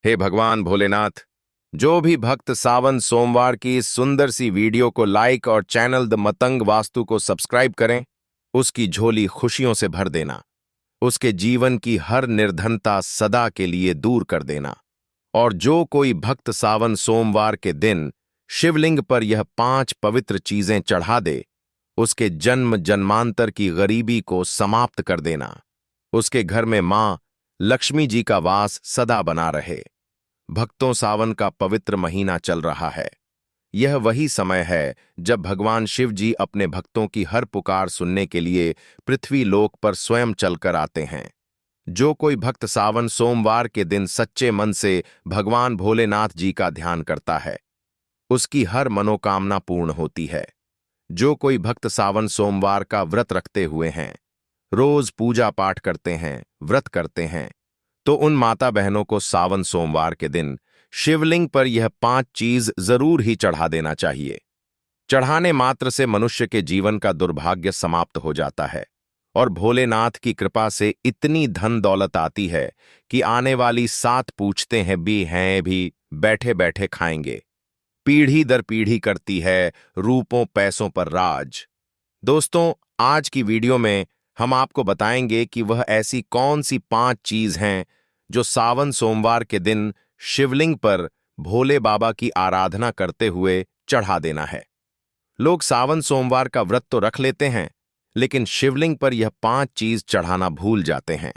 हे भगवान भोलेनाथ, जो भी भक्त सावन सोमवार की इस सुंदर सी वीडियो को लाइक और चैनल द मतंग वास्तु को सब्सक्राइब करें, उसकी झोली खुशियों से भर देना, उसके जीवन की हर निर्धनता सदा के लिए दूर कर देना। और जो कोई भक्त सावन सोमवार के दिन शिवलिंग पर यह 5 पवित्र चीजें चढ़ा दे, उसके जन्म जन्मांतर की गरीबी को समाप्त कर देना, उसके घर में मां लक्ष्मी जी का वास सदा बना रहे। भक्तों, सावन का पवित्र महीना चल रहा है। यह वही समय है जब भगवान शिव जी अपने भक्तों की हर पुकार सुनने के लिए पृथ्वी लोक पर स्वयं चलकर आते हैं। जो कोई भक्त सावन सोमवार के दिन सच्चे मन से भगवान भोलेनाथ जी का ध्यान करता है, उसकी हर मनोकामना पूर्ण होती है। जो कोई भक्त सावन सोमवार का व्रत रखते हुए हैं, रोज पूजा पाठ करते हैं, व्रत करते हैं, तो उन माता बहनों को सावन सोमवार के दिन शिवलिंग पर यह 5 चीज जरूर ही चढ़ा देना चाहिए। चढ़ाने मात्र से मनुष्य के जीवन का दुर्भाग्य समाप्त हो जाता है और भोलेनाथ की कृपा से इतनी धन दौलत आती है कि आने वाली 7 पूछते हैं भी बैठे बैठे खाएंगे। पीढ़ी दर पीढ़ी करती है रूपों पैसों पर राज। दोस्तों, आज की वीडियो में हम आपको बताएंगे कि वह ऐसी कौन सी 5 चीज हैं जो सावन सोमवार के दिन शिवलिंग पर भोले बाबा की आराधना करते हुए चढ़ा देना है। लोग सावन सोमवार का व्रत तो रख लेते हैं, लेकिन शिवलिंग पर यह 5 चीज चढ़ाना भूल जाते हैं,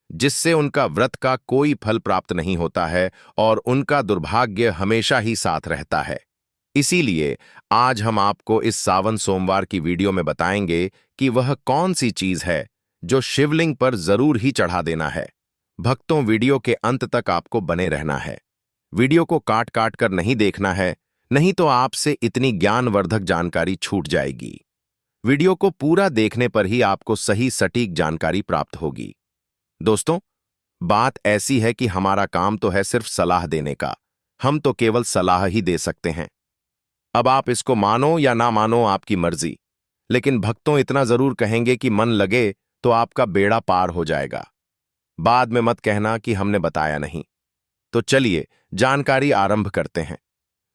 जिससे उनका व्रत का कोई फल प्राप्त नहीं होता है और उनका दुर्भाग्य हमेशा ही साथ रहता है। इसीलिए आज हम आपको इस सावन सोमवार की वीडियो में बताएंगे कि वह कौन सी चीज है जो शिवलिंग पर जरूर ही चढ़ा देना है। भक्तों, वीडियो के अंत तक आपको बने रहना है। वीडियो को काट काट कर नहीं देखना है, नहीं तो आपसे इतनी ज्ञानवर्धक जानकारी छूट जाएगी। वीडियो को पूरा देखने पर ही आपको सही सटीक जानकारी प्राप्त होगी। दोस्तों, बात ऐसी है कि हमारा काम तो है सिर्फ सलाह देने का। हम तो केवल सलाह ही दे सकते हैं। अब आप इसको मानो या ना मानो, आपकी मर्जी। लेकिन भक्तों, इतना जरूर कहेंगे कि मन लगे तो आपका बेड़ा पार हो जाएगा। बाद में मत कहना कि हमने बताया नहीं। तो चलिए जानकारी आरंभ करते हैं।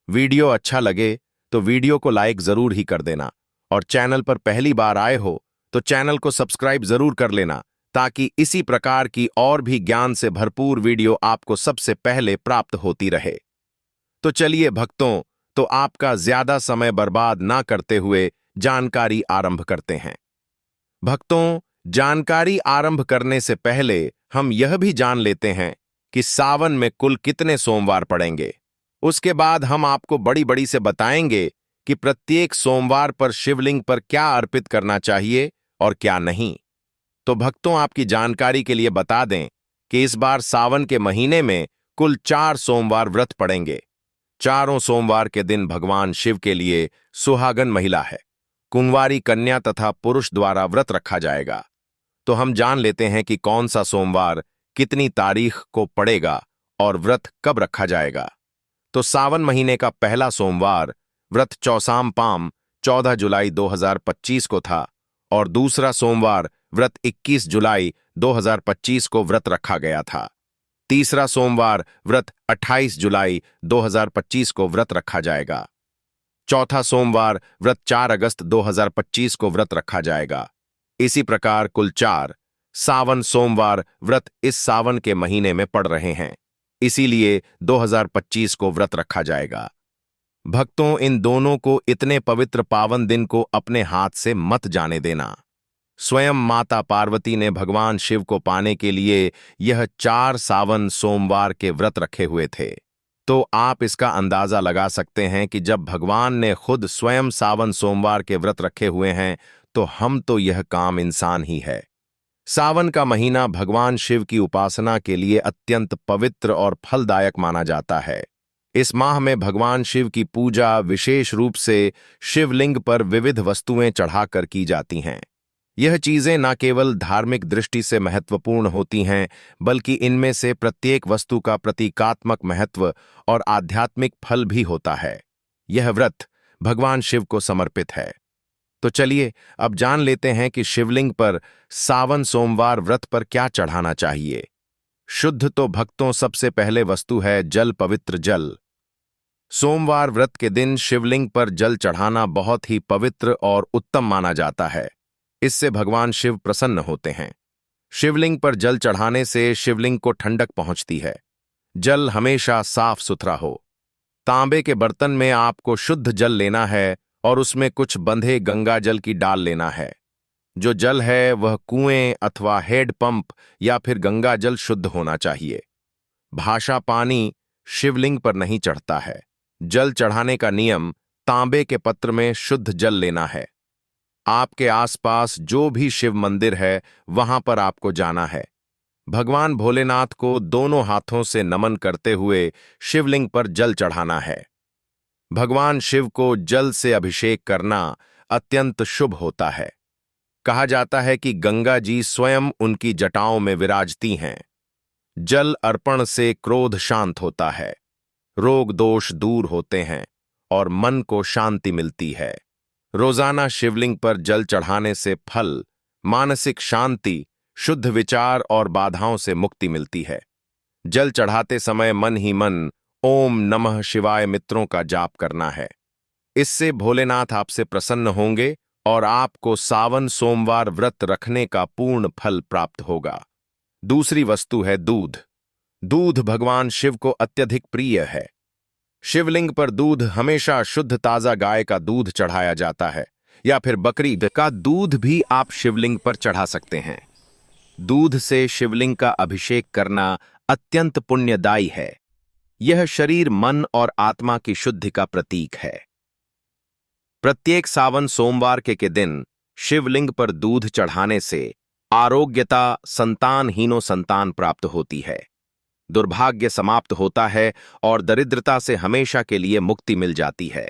वीडियो अच्छा लगे तो वीडियो को लाइक जरूर ही कर देना और चैनल पर पहली बार आए हो तो चैनल को सब्सक्राइब जरूर कर लेना, ताकि इसी प्रकार की और भी ज्ञान से भरपूर वीडियो आपको सबसे पहले प्राप्त होती रहे। तो चलिए भक्तों, तो आपका ज्यादा समय बर्बाद ना करते हुए जानकारी आरंभ करते हैं। भक्तों, जानकारी आरंभ करने से पहले हम यह भी जान लेते हैं कि सावन में कुल कितने सोमवार पड़ेंगे। उसके बाद हम आपको बड़ी बड़ी से बताएंगे कि प्रत्येक सोमवार पर शिवलिंग पर क्या अर्पित करना चाहिए और क्या नहीं। तो भक्तों, आपकी जानकारी के लिए बता दें कि इस बार सावन के महीने में कुल 4 सोमवार व्रत पड़ेंगे। चारों सोमवार के दिन भगवान शिव के लिए सुहागन महिला है, कुंवारी कन्या तथा पुरुष द्वारा व्रत रखा जाएगा। तो हम जान लेते हैं कि कौन सा सोमवार कितनी तारीख को पड़ेगा और व्रत कब रखा जाएगा। तो सावन महीने का पहला सोमवार व्रत चौसाम पाम 14 जुलाई 2025 को था और दूसरा सोमवार व्रत 21 जुलाई 2025 को व्रत रखा गया था। तीसरा सोमवार व्रत 28 जुलाई 2025 को व्रत रखा जाएगा। चौथा सोमवार व्रत 4 अगस्त 2025 को व्रत रखा जाएगा। इसी प्रकार कुल 4 सावन सोमवार व्रत इस सावन के महीने में पड़ रहे हैं, इसीलिए 2025 को व्रत रखा जाएगा। भक्तों, इन दोनों को इतने पवित्र पावन दिन को अपने हाथ से मत जाने देना। स्वयं माता पार्वती ने भगवान शिव को पाने के लिए यह 4 सावन सोमवार के व्रत रखे हुए थे। तो आप इसका अंदाजा लगा सकते हैं कि जब भगवान ने खुद स्वयं सावन सोमवार के व्रत रखे हुए हैं, तो हम तो यह काम इंसान ही है। सावन का महीना भगवान शिव की उपासना के लिए अत्यंत पवित्र और फलदायक माना जाता है। इस माह में भगवान शिव की पूजा विशेष रूप से शिवलिंग पर विविध वस्तुएं चढ़ाकर की जाती हैं। यह चीजें न केवल धार्मिक दृष्टि से महत्वपूर्ण होती हैं, बल्कि इनमें से प्रत्येक वस्तु का प्रतीकात्मक महत्व और आध्यात्मिक फल भी होता है। यह व्रत भगवान शिव को समर्पित है। तो चलिए अब जान लेते हैं कि शिवलिंग पर सावन सोमवार व्रत पर क्या चढ़ाना चाहिए। शुद्ध तो भक्तों सबसे पहले वस्तु है जल, पवित्र जल। सोमवार व्रत के दिन शिवलिंग पर जल चढ़ाना बहुत ही पवित्र और उत्तम माना जाता है। इससे भगवान शिव प्रसन्न होते हैं। शिवलिंग पर जल चढ़ाने से शिवलिंग को ठंडक पहुंचती है। जल हमेशा साफ सुथरा हो। तांबे के बर्तन में आपको शुद्ध जल लेना है और उसमें कुछ बंधे गंगा जल की डाल लेना है। जो जल है वह कुएं अथवा हेड पंप या फिर गंगा जल शुद्ध होना चाहिए। भाषा पानी शिवलिंग पर नहीं चढ़ता है। जल चढ़ाने का नियम तांबे के पत्र में शुद्ध जल लेना है। आपके आसपास जो भी शिव मंदिर है वहां पर आपको जाना है। भगवान भोलेनाथ को दोनों हाथों से नमन करते हुए शिवलिंग पर जल चढ़ाना है। भगवान शिव को जल से अभिषेक करना अत्यंत शुभ होता है। कहा जाता है कि गंगा जी स्वयं उनकी जटाओं में विराजती हैं। जल अर्पण से क्रोध शांत होता है, रोग दोष दूर होते हैं और मन को शांति मिलती है। रोजाना शिवलिंग पर जल चढ़ाने से फल, मानसिक शांति, शुद्ध विचार और बाधाओं से मुक्ति मिलती है। जल चढ़ाते समय मन ही मन ओम नमः शिवाय मित्रों का जाप करना है। इससे भोलेनाथ आपसे प्रसन्न होंगे और आपको सावन सोमवार व्रत रखने का पूर्ण फल प्राप्त होगा। दूसरी वस्तु है दूध। दूध भगवान शिव को अत्यधिक प्रिय है। शिवलिंग पर दूध हमेशा शुद्ध ताजा गाय का दूध चढ़ाया जाता है या फिर बकरी का दूध भी आप शिवलिंग पर चढ़ा सकते हैं। दूध से शिवलिंग का अभिषेक करना अत्यंत पुण्यदायी है। यह शरीर, मन और आत्मा की शुद्धि का प्रतीक है। प्रत्येक सावन सोमवार के दिन शिवलिंग पर दूध चढ़ाने से आरोग्यता, संतानहीनों संतान प्राप्त होती है, दुर्भाग्य समाप्त होता है और दरिद्रता से हमेशा के लिए मुक्ति मिल जाती है।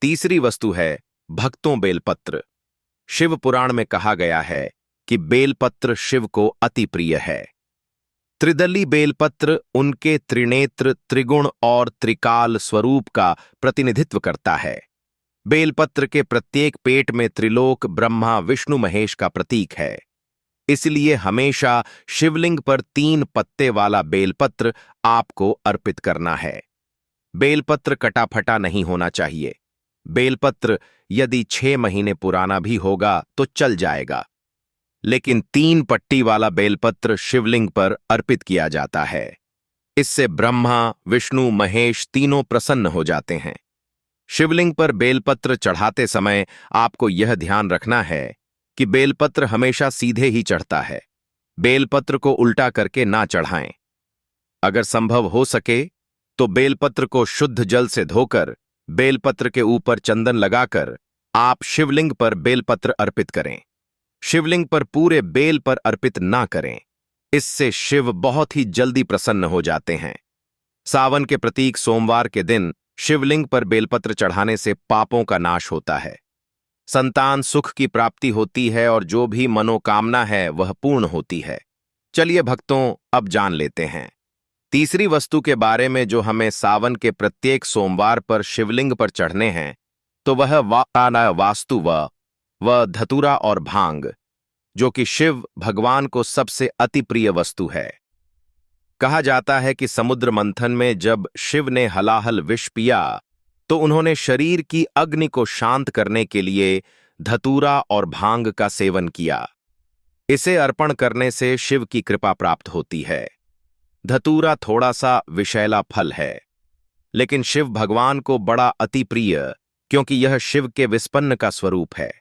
तीसरी वस्तु है भक्तों बेलपत्र। शिव पुराण में कहा गया है कि बेलपत्र शिव को अति प्रिय है। त्रिदली बेलपत्र उनके त्रिनेत्र, त्रिगुण और त्रिकाल स्वरूप का प्रतिनिधित्व करता है। बेलपत्र के प्रत्येक पेट में त्रिलोक, ब्रह्मा, विष्णु, महेश का प्रतीक है। इसलिए हमेशा शिवलिंग पर 3 पत्ते वाला बेलपत्र आपको अर्पित करना है। बेलपत्र कटा फटा नहीं होना चाहिए। बेलपत्र यदि 6 महीने पुराना भी होगा तो चल जाएगा, लेकिन 3 पट्टी वाला बेलपत्र शिवलिंग पर अर्पित किया जाता है। इससे ब्रह्मा, विष्णु, महेश तीनों प्रसन्न हो जाते हैं। शिवलिंग पर बेलपत्र चढ़ाते समय आपको यह ध्यान रखना है कि बेलपत्र हमेशा सीधे ही चढ़ता है। बेलपत्र को उल्टा करके ना चढ़ाएं। अगर संभव हो सके तो बेलपत्र को शुद्ध जल से धोकर बेलपत्र के ऊपर चंदन लगाकर आप शिवलिंग पर बेलपत्र अर्पित करें। शिवलिंग पर पूरे बेल पर अर्पित ना करें, इससे शिव बहुत ही जल्दी प्रसन्न हो जाते हैं। सावन के प्रतीक सोमवार के दिन शिवलिंग पर बेलपत्र चढ़ाने से पापों का नाश होता है, संतान सुख की प्राप्ति होती है और जो भी मनोकामना है वह पूर्ण होती है। चलिए भक्तों, अब जान लेते हैं तीसरी वस्तु के बारे में जो हमें सावन के प्रत्येक सोमवार पर शिवलिंग पर चढ़ने हैं, तो वह वास्तु व धतूरा और भांग, जो कि शिव भगवान को सबसे अति प्रिय वस्तु है। कहा जाता है कि समुद्र मंथन में जब शिव ने हलाहल विष पिया तो उन्होंने शरीर की अग्नि को शांत करने के लिए धतूरा और भांग का सेवन किया। इसे अर्पण करने से शिव की कृपा प्राप्त होती है। धतूरा थोड़ा सा विषैला फल है, लेकिन शिव भगवान को बड़ा अति प्रिय, क्योंकि यह शिव के विस्पन्न का स्वरूप है।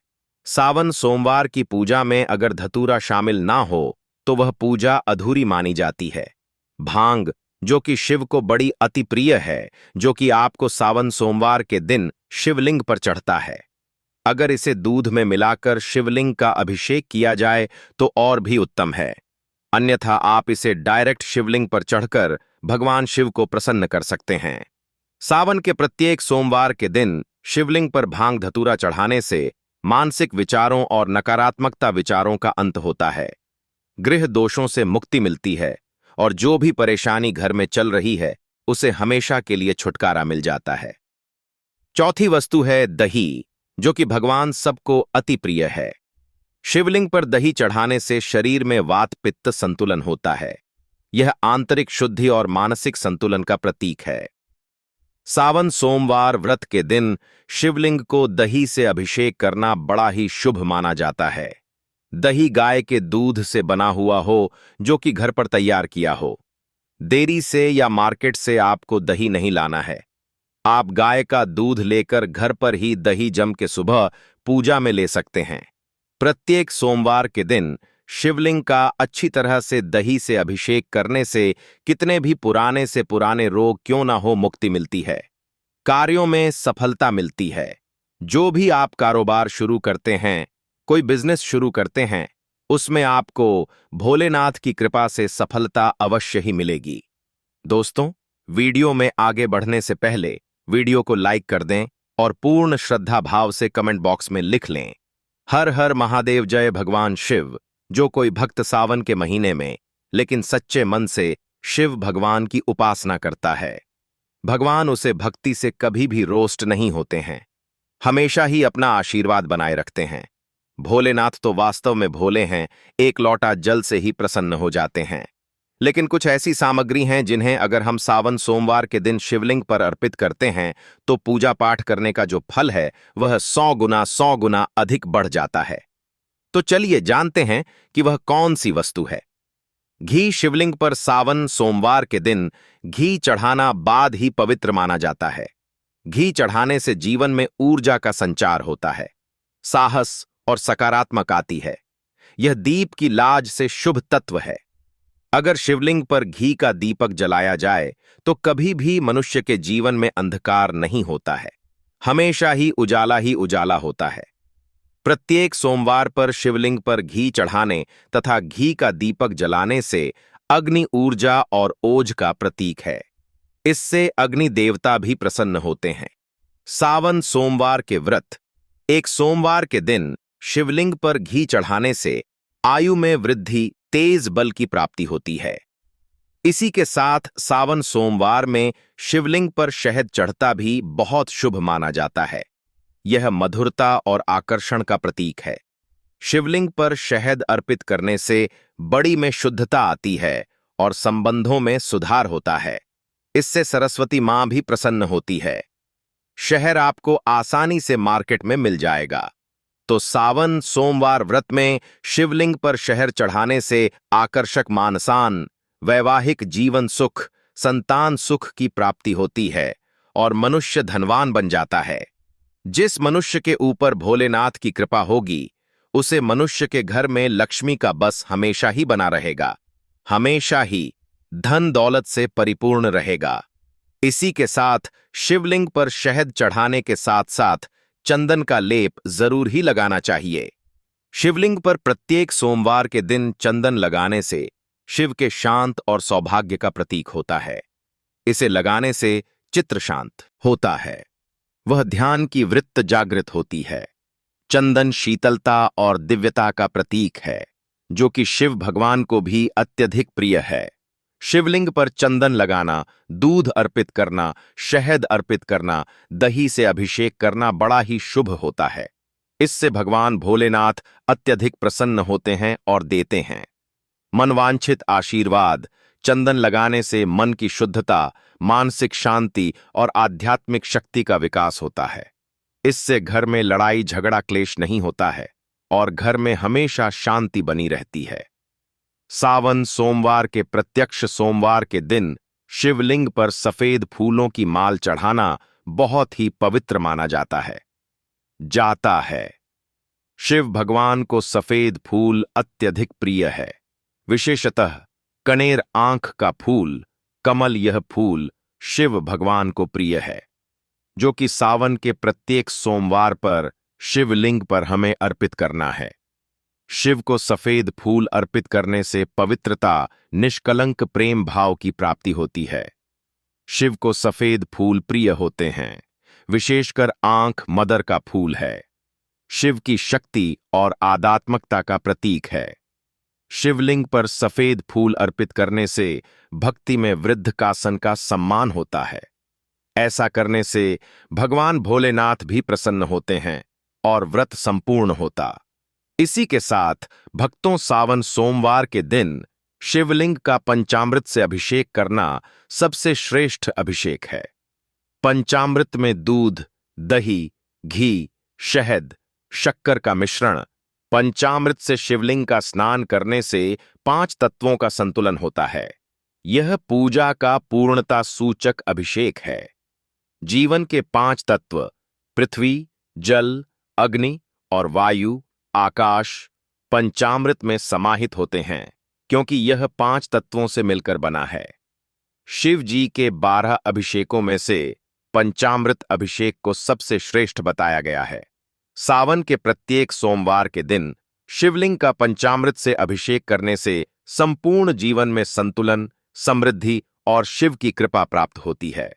सावन सोमवार की पूजा में अगर धतूरा शामिल ना हो तो वह पूजा अधूरी मानी जाती है। भांग, जो कि शिव को बड़ी अति प्रिय है, जो कि आपको सावन सोमवार के दिन शिवलिंग पर चढ़ता है, अगर इसे दूध में मिलाकर शिवलिंग का अभिषेक किया जाए तो और भी उत्तम है। अन्यथा आप इसे डायरेक्ट शिवलिंग पर चढ़कर भगवान शिव को प्रसन्न कर सकते हैं। सावन के प्रत्येक सोमवार के दिन शिवलिंग पर भांग धतूरा चढ़ाने से मानसिक विचारों और नकारात्मकता विचारों का अंत होता है, गृह दोषों से मुक्ति मिलती है और जो भी परेशानी घर में चल रही है उसे हमेशा के लिए छुटकारा मिल जाता है। चौथी वस्तु है दही, जो कि भगवान सबको अति प्रिय है। शिवलिंग पर दही चढ़ाने से शरीर में वात पित्त संतुलन होता है, यह आंतरिक शुद्धि और मानसिक संतुलन का प्रतीक है। सावन सोमवार व्रत के दिन शिवलिंग को दही से अभिषेक करना बड़ा ही शुभ माना जाता है। दही गाय के दूध से बना हुआ हो, जो कि घर पर तैयार किया हो। डेयरी से या मार्केट से आपको दही नहीं लाना है। आप गाय का दूध लेकर घर पर ही दही जम के सुबह पूजा में ले सकते हैं। प्रत्येक सोमवार के दिन शिवलिंग का अच्छी तरह से दही से अभिषेक करने से कितने भी पुराने से पुराने रोग क्यों ना हो, मुक्ति मिलती है। कार्यों में सफलता मिलती है। जो भी आप कारोबार शुरू करते हैं, कोई बिजनेस शुरू करते हैं, उसमें आपको भोलेनाथ की कृपा से सफलता अवश्य ही मिलेगी। दोस्तों, वीडियो में आगे बढ़ने से पहले वीडियो को लाइक कर दें और पूर्ण श्रद्धा भाव से कमेंट बॉक्स में लिख लें, हर हर महादेव, जय भगवान शिव। जो कोई भक्त सावन के महीने में लेकिन सच्चे मन से शिव भगवान की उपासना करता है, भगवान उसे भक्ति से कभी भी रोस्ट नहीं होते हैं, हमेशा ही अपना आशीर्वाद बनाए रखते हैं। भोलेनाथ तो वास्तव में भोले हैं, एक लोटा जल से ही प्रसन्न हो जाते हैं। लेकिन कुछ ऐसी सामग्री हैं जिन्हें अगर हम सावन सोमवार के दिन शिवलिंग पर अर्पित करते हैं तो पूजा पाठ करने का जो फल है वह 100 गुना अधिक बढ़ जाता है। तो चलिए जानते हैं कि वह कौन सी वस्तु है। घी शिवलिंग पर सावन सोमवार के दिन घी चढ़ाना बाद ही पवित्र माना जाता है। घी चढ़ाने से जीवन में ऊर्जा का संचार होता है, साहस और सकारात्मक आती है। यह दीप की लाज से शुभ तत्व है। अगर शिवलिंग पर घी का दीपक जलाया जाए तो कभी भी मनुष्य के जीवन में अंधकार नहीं होता है, हमेशा ही उजाला होता है। प्रत्येक सोमवार पर शिवलिंग पर घी चढ़ाने तथा घी का दीपक जलाने से अग्नि ऊर्जा और ओज का प्रतीक है। इससे अग्नि देवता भी प्रसन्न होते हैं। सावन सोमवार के व्रत। एक सोमवार के दिन शिवलिंग पर घी चढ़ाने से आयु में वृद्धि, तेज बल की प्राप्ति होती है। इसी के साथ सावन सोमवार में शिवलिंग पर शहद चढ़ता भी बहुत शुभ माना जाता है। यह मधुरता और आकर्षण का प्रतीक है। शिवलिंग पर शहद अर्पित करने से बड़ी में शुद्धता आती है और संबंधों में सुधार होता है। इससे सरस्वती मां भी प्रसन्न होती है। शहद आपको आसानी से मार्केट में मिल जाएगा। तो सावन सोमवार व्रत में शिवलिंग पर शहद चढ़ाने से आकर्षक मानसान, वैवाहिक जीवन सुख, संतान सुख की प्राप्ति होती है और मनुष्य धनवान बन जाता है। जिस मनुष्य के ऊपर भोलेनाथ की कृपा होगी, उसे मनुष्य के घर में लक्ष्मी का बस हमेशा ही बना रहेगा, हमेशा ही धन दौलत से परिपूर्ण रहेगा। इसी के साथ शिवलिंग पर शहद चढ़ाने के साथ साथ चंदन का लेप जरूर ही लगाना चाहिए। शिवलिंग पर प्रत्येक सोमवार के दिन चंदन लगाने से शिव के शांत और सौभाग्य का प्रतीक होता है। इसे लगाने से चित्त शांत होता है, वह ध्यान की वृत्त जागृत होती है। चंदन शीतलता और दिव्यता का प्रतीक है, जो कि शिव भगवान को भी अत्यधिक प्रिय है। शिवलिंग पर चंदन लगाना, दूध अर्पित करना, शहद अर्पित करना, दही से अभिषेक करना बड़ा ही शुभ होता है। इससे भगवान भोलेनाथ अत्यधिक प्रसन्न होते हैं और देते हैं मनवांछित आशीर्वाद। चंदन लगाने से मन की शुद्धता, मानसिक शांति और आध्यात्मिक शक्ति का विकास होता है। इससे घर में लड़ाई झगड़ा क्लेश नहीं होता है और घर में हमेशा शांति बनी रहती है। सावन सोमवार के प्रत्यक्ष सोमवार के दिन शिवलिंग पर सफेद फूलों की माल चढ़ाना बहुत ही पवित्र माना जाता है। शिव भगवान को सफेद फूल अत्यधिक प्रिय है, विशेषतः कनेर आंख का फूल, कमल। यह फूल शिव भगवान को प्रिय है, जो कि सावन के प्रत्येक सोमवार पर शिवलिंग पर हमें अर्पित करना है। शिव को सफेद फूल अर्पित करने से पवित्रता, निष्कलंक प्रेम भाव की प्राप्ति होती है। शिव को सफेद फूल प्रिय होते हैं, विशेषकर आंख मदर का फूल है। शिव की शक्ति और आध्यात्मिकता का प्रतीक है। शिवलिंग पर सफेद फूल अर्पित करने से भक्ति में वृद्धकासन का सम्मान होता है। ऐसा करने से भगवान भोलेनाथ भी प्रसन्न होते हैं और व्रत संपूर्ण होता। इसी के साथ भक्तों सावन सोमवार के दिन शिवलिंग का पंचामृत से अभिषेक करना सबसे श्रेष्ठ अभिषेक है। पंचामृत में दूध, दही, घी, शहद, शक्कर का मिश्रण। पंचामृत से शिवलिंग का स्नान करने से 5 तत्वों का संतुलन होता है। यह पूजा का पूर्णता सूचक अभिषेक है। जीवन के 5 तत्व पृथ्वी, जल, अग्नि और वायु, आकाश पंचामृत में समाहित होते हैं, क्योंकि यह 5 तत्वों से मिलकर बना है। शिव जी के 12 अभिषेकों में से पंचामृत अभिषेक को सबसे श्रेष्ठ बताया गया है। सावन के प्रत्येक सोमवार के दिन शिवलिंग का पंचामृत से अभिषेक करने से संपूर्ण जीवन में संतुलन, समृद्धि और शिव की कृपा प्राप्त होती है।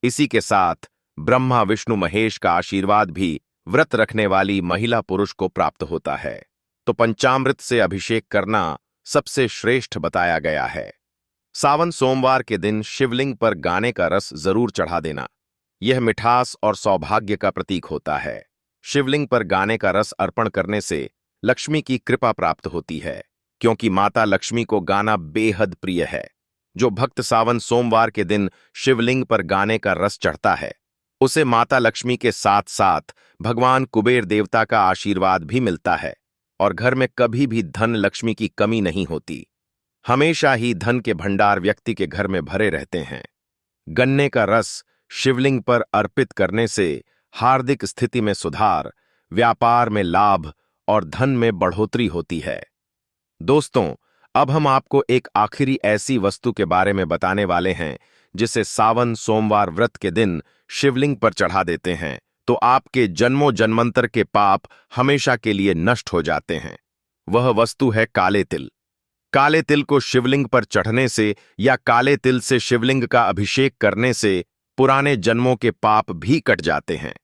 इसी के साथ ब्रह्मा, विष्णु, महेश का आशीर्वाद भी व्रत रखने वाली महिला पुरुष को प्राप्त होता है। तो पंचामृत से अभिषेक करना सबसे श्रेष्ठ बताया गया है। सावन सोमवार के दिन शिवलिंग पर गाने का रस जरूर चढ़ा देना। यह मिठास और सौभाग्य का प्रतीक होता है। शिवलिंग पर गाने का रस अर्पण करने से लक्ष्मी की कृपा प्राप्त होती है, क्योंकि माता लक्ष्मी को गाना बेहद प्रिय है। जो भक्त सावन सोमवार के दिन शिवलिंग पर गाने का रस चढ़ता है, उसे माता लक्ष्मी के साथ साथ भगवान कुबेर देवता का आशीर्वाद भी मिलता है और घर में कभी भी धन लक्ष्मी की कमी नहीं होती। हमेशा ही धन के भंडार व्यक्ति के घर में भरे रहते हैं। गन्ने का रस शिवलिंग पर अर्पित करने से हार्दिक स्थिति में सुधार, व्यापार में लाभ और धन में बढ़ोतरी होती है। दोस्तों, अब हम आपको एक आखिरी ऐसी वस्तु के बारे में बताने वाले हैं जिसे सावन सोमवार व्रत के दिन शिवलिंग पर चढ़ा देते हैं तो आपके जन्मों जन्मांतर के पाप हमेशा के लिए नष्ट हो जाते हैं। वह वस्तु है काले तिल। काले तिल को शिवलिंग पर चढ़ने से या काले तिल से शिवलिंग का अभिषेक करने से पुराने जन्मों के पाप भी कट जाते हैं।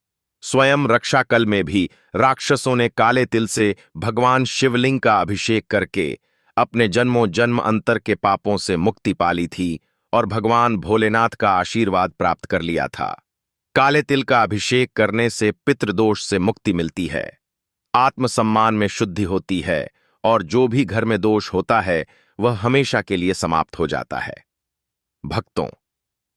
स्वयं रक्षाकल में भी राक्षसों ने काले तिल से भगवान शिवलिंग का अभिषेक करके अपने जन्मों जन्म अंतर के पापों से मुक्ति पाली थी और भगवान भोलेनाथ का आशीर्वाद प्राप्त कर लिया था। काले तिल का अभिषेक करने से पितृदोष से मुक्ति मिलती है, आत्मसम्मान में शुद्धि होती है और जो भी घर में दोष होता है वह हमेशा के लिए समाप्त हो जाता है। भक्तों,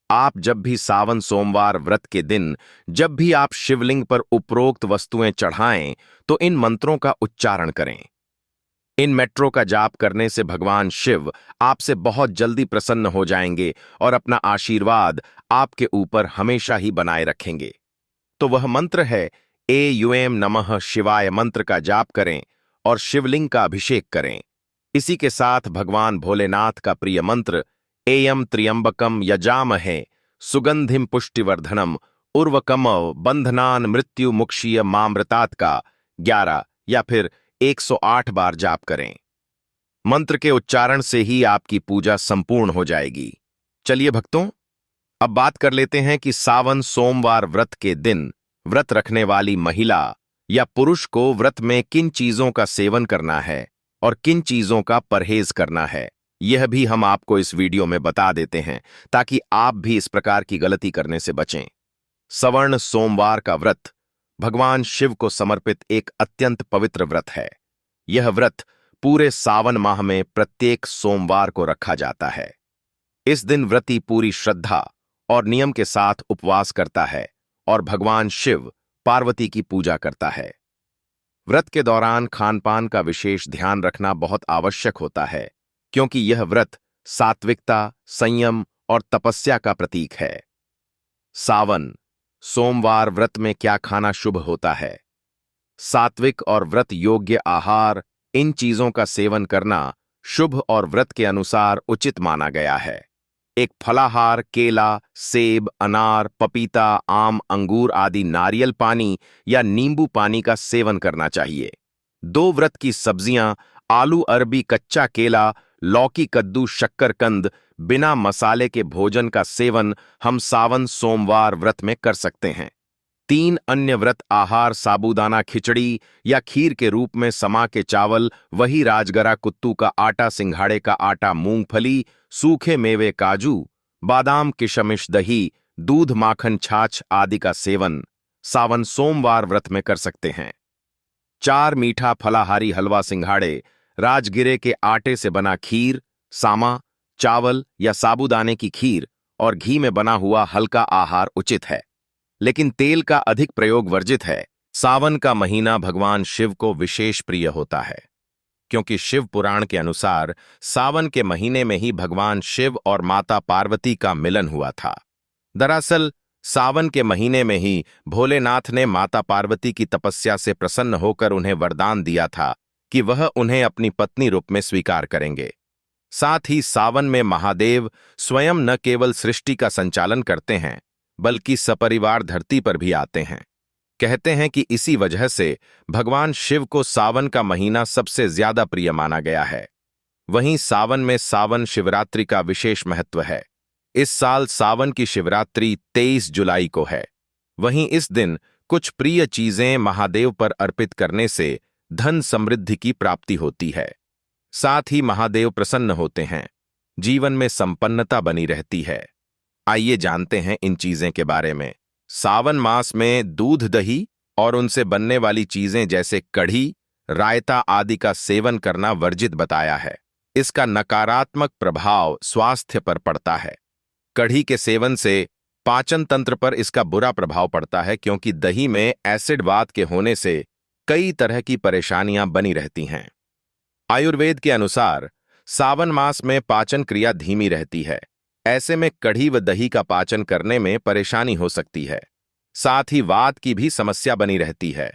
आप जब भी सावन सोमवार व्रत के दिन जब भी आप शिवलिंग पर उपरोक्त वस्तुएं चढ़ाएं तो इन मंत्रों का उच्चारण करें। इन मंत्रों का जाप करने से भगवान शिव आपसे बहुत जल्दी प्रसन्न हो जाएंगे और अपना आशीर्वाद आपके ऊपर हमेशा ही बनाए रखेंगे। तो वह मंत्र है एं नमः शिवाय मंत्र का जाप करें और शिवलिंग का अभिषेक करें। इसी के साथ भगवान भोलेनाथ का प्रिय मंत्र एयम त्र्यंबकम यजामहे सुगंधिम पुष्टिवर्धनम उर्वकमव बंधनान मृत्यु मुक्षीय मामृतात का 11 या फिर 108 बार जाप करें। मंत्र के उच्चारण से ही आपकी पूजा संपूर्ण हो जाएगी। चलिए भक्तों, अब बात कर लेते हैं कि सावन सोमवार व्रत के दिन व्रत रखने वाली महिला या पुरुष को व्रत में किन चीजों का सेवन करना है और किन चीजों का परहेज करना है। यह भी हम आपको इस वीडियो में बता देते हैं ताकि आप भी इस प्रकार की गलती करने से बचें। सवर्ण सोमवार का व्रत भगवान शिव को समर्पित एक अत्यंत पवित्र व्रत है। यह व्रत पूरे सावन माह में प्रत्येक सोमवार को रखा जाता है। इस दिन व्रती पूरी श्रद्धा और नियम के साथ उपवास करता है और भगवान शिव, पार्वती की पूजा करता है। व्रत के दौरान खानपान का विशेष ध्यान रखना बहुत आवश्यक होता है, क्योंकि यह व्रत सात्विकता, संयम और तपस्या का प्रतीक है। सावन सोमवार व्रत में क्या खाना शुभ होता है? सात्विक और व्रत योग्य आहार, इन चीजों का सेवन करना शुभ और व्रत के अनुसार उचित माना गया है। एक फलाहार केला, सेब, अनार, पपीता, आम, अंगूर आदि नारियल पानी या नींबू पानी का सेवन करना चाहिए। 2 व्रत की सब्जियां आलू, अरबी, कच्चा केला, लौकी, कद्दू, शक्करकंद, बिना मसाले के भोजन का सेवन हम सावन सोमवार व्रत में कर सकते हैं। 3 अन्य व्रत आहार साबूदाना खिचड़ी या खीर के रूप में समा के चावल, वही राजगरा, कुत्तू का आटा, सिंघाड़े का आटा, मूंगफली, सूखे मेवे, काजू, बादाम, किशमिश, दही, दूध, माखन, छाछ आदि का सेवन सावन सोमवार व्रत में कर सकते हैं। 4 मीठा फलाहारी हलवा, सिंघाड़े, राजगिरे के आटे से बना खीर, सामा, चावल या साबूदाने की खीर और घी में बना हुआ हल्का आहार उचित है, लेकिन तेल का अधिक प्रयोग वर्जित है। सावन का महीना भगवान शिव को विशेष प्रिय होता है, क्योंकि शिव पुराण के अनुसार सावन के महीने में ही भगवान शिव और माता पार्वती का मिलन हुआ था। दरअसल सावन के महीने में ही भोलेनाथ ने माता पार्वती की तपस्या से प्रसन्न होकर उन्हें वरदान दिया था कि वह उन्हें अपनी पत्नी रूप में स्वीकार करेंगे। साथ ही सावन में महादेव स्वयं न केवल सृष्टि का संचालन करते हैं, बल्कि सपरिवार धरती पर भी आते हैं। कहते हैं कि इसी वजह से भगवान शिव को सावन का महीना सबसे ज्यादा प्रिय माना गया है। वहीं सावन में सावन शिवरात्रि का विशेष महत्व है। इस साल सावन की शिवरात्रि 23 जुलाई को है। वहीं इस दिन कुछ प्रिय चीजें महादेव पर अर्पित करने से धन समृद्धि की प्राप्ति होती है। साथ ही महादेव प्रसन्न होते हैं, जीवन में संपन्नता बनी रहती है। आइए जानते हैं इन चीजें के बारे में। सावन मास में दूध, दही और उनसे बनने वाली चीजें जैसे कढ़ी, रायता आदि का सेवन करना वर्जित बताया है। इसका नकारात्मक प्रभाव स्वास्थ्य पर पड़ता है। कढ़ी के सेवन से पाचन तंत्र पर इसका बुरा प्रभाव पड़ता है, क्योंकि दही में एसिड वात के होने से कई तरह की परेशानियां बनी रहती हैं। आयुर्वेद के अनुसार सावन मास में पाचन क्रिया धीमी रहती है। ऐसे में कढ़ी व दही का पाचन करने में परेशानी हो सकती है। साथ ही वात की भी समस्या बनी रहती है।